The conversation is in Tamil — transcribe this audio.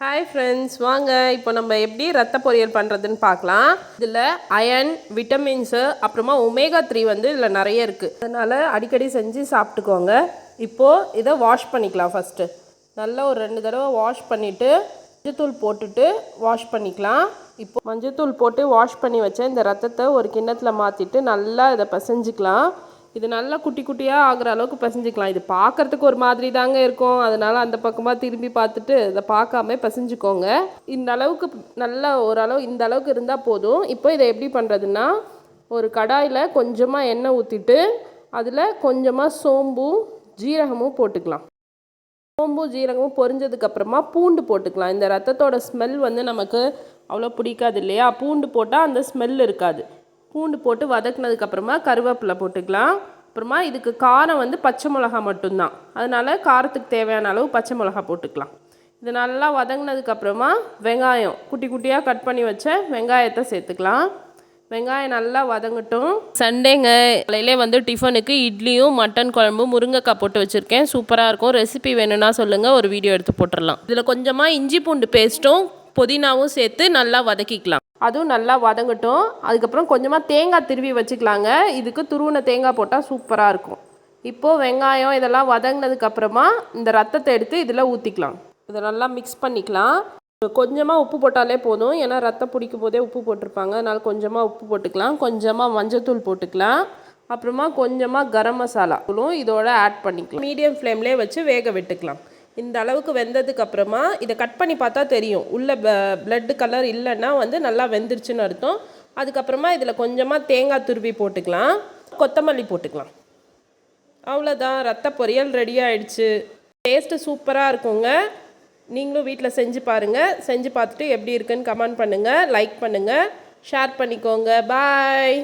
ஹாய் ஃப்ரெண்ட்ஸ், வாங்க இப்போ நம்ம எப்படி ரத்த பொரியல் பண்ணுறதுன்னு பார்க்கலாம். இதில் அயன், விட்டமின்ஸு, அப்புறமா ஒமேகா 3 வந்து இதில் நிறைய இருக்குது. அதனால் அடிக்கடி செஞ்சு சாப்பிட்டுக்கோங்க. இப்போது இதை வாஷ் பண்ணிக்கலாம். ஃபஸ்ட்டு நல்லா ஒரு 2 தடவை வாஷ் பண்ணிவிட்டு மஞ்சத்தூள் போட்டுட்டு வாஷ் பண்ணிக்கலாம். இப்போ மஞ்சத்தூள் போட்டு வாஷ் பண்ணி வச்ச இந்த ரத்தத்தை ஒரு கிண்ணத்தில் மாற்றிட்டு நல்லா இதை பிசைஞ்சிக்கலாம். இது நல்லா குட்டி குட்டியாக ஆகிற அளவுக்கு பிசைஞ்சிக்கலாம். இது பார்க்குறதுக்கு ஒரு மாதிரி தாங்க இருக்கும். அதனால் அந்த பக்கமாக திரும்பி பார்த்துட்டு இதை பார்க்காம பிசைஞ்சிக்கோங்க. இந்த அளவுக்கு நல்லா ஓரளவு இந்த அளவுக்கு இருந்தால் போதும். இப்போ இதை எப்படி பண்ணுறதுன்னா, ஒரு கடாயில் கொஞ்சமாக எண்ணெய் ஊற்றிட்டு அதில் கொஞ்சமாக சோம்பும் ஜீரகமும் போட்டுக்கலாம். சோம்பும் ஜீரகமும் பொரிஞ்சதுக்கப்புறமா பூண்டு போட்டுக்கலாம். இந்த ரத்தத்தோட ஸ்மெல் வந்து நமக்கு அவ்வளோ பிடிக்காது இல்லையா? பூண்டு போட்டால் அந்த ஸ்மெல் இருக்காது. பூண்டு போட்டு வதக்குனதுக்கப்புறமா கருவேப்பிலை போட்டுக்கலாம். அப்புறமா இதுக்கு காரம் வந்து பச்சை மிளகா மட்டும்தான். அதனால் காரத்துக்கு தேவையான அளவு பச்சை மிளகா போட்டுக்கலாம். இது நல்லா வதங்கினதுக்கப்புறமா வெங்காயம் குட்டி குட்டியாக கட் பண்ணி வச்ச வெங்காயத்தை சேர்த்துக்கலாம். வெங்காயம் நல்லா வதங்கட்டும். சண்டேங்க, காலையிலே வந்து டிஃபனுக்கு இட்லியும் மட்டன் குழம்பும் முருங்கைக்காய் போட்டு வச்சுருக்கேன். சூப்பராக இருக்கும். ரெசிபி வேணும்னா சொல்லுங்கள், ஒரு வீடியோ எடுத்து போட்டுடலாம். இதில் கொஞ்சமாக இஞ்சி பூண்டு பேஸ்ட்டும் புதினாவும் சேர்த்து நல்லா வதக்கிக்கலாம். அதுவும் நல்லா வதங்கட்டும். அதுக்கப்புறம் கொஞ்சமாக தேங்காய் திருவி வச்சுக்கலாங்க. இதுக்கு துருவின தேங்காய் போட்டால் சூப்பராக இருக்கும். இப்போது வெங்காயம் இதெல்லாம் வதங்கினதுக்கப்புறமா இந்த ரத்தத்தை எடுத்து இதில் ஊற்றிக்கலாம். இதை நல்லா மிக்ஸ் பண்ணிக்கலாம். கொஞ்சமாக உப்பு போட்டாலே போதும். ஏன்னா ரத்தம் பிடிக்கும் போதே உப்பு போட்டிருப்பாங்க. அதனால் கொஞ்சமாக உப்பு போட்டுக்கலாம். கொஞ்சமாக மஞ்சத்தூள் போட்டுக்கலாம். அப்புறமா கொஞ்சமாக கரம் மசாலா இதோட ஆட் பண்ணிக்கலாம். மீடியம் ஃப்ளேம்லேயே வச்சு வேக விட்டுக்கலாம். இந்த அளவுக்கு வெந்ததுக்கப்புறமா இதை கட் பண்ணி பார்த்தா தெரியும். உள்ள பிளட் கலர் இல்லைன்னா வந்து நல்லா வெந்துருச்சுன்னு அர்த்தம். அதுக்கப்புறமா இதில் கொஞ்சமாக தேங்காய் துருவி போட்டுக்கலாம். கொத்தமல்லி போட்டுக்கலாம். அவ்வளோதான், ரத்த பொரியல் ரெடி ஆகிடுச்சு. டேஸ்ட்டு சூப்பராக இருக்குங்க. நீங்களும் வீட்டில் செஞ்சு பாருங்கள். செஞ்சு பார்த்துட்டு எப்படி இருக்குன்னு கமெண்ட் பண்ணுங்கள், லைக் பண்ணுங்கள், ஷேர் பண்ணிக்கோங்க. பாய்.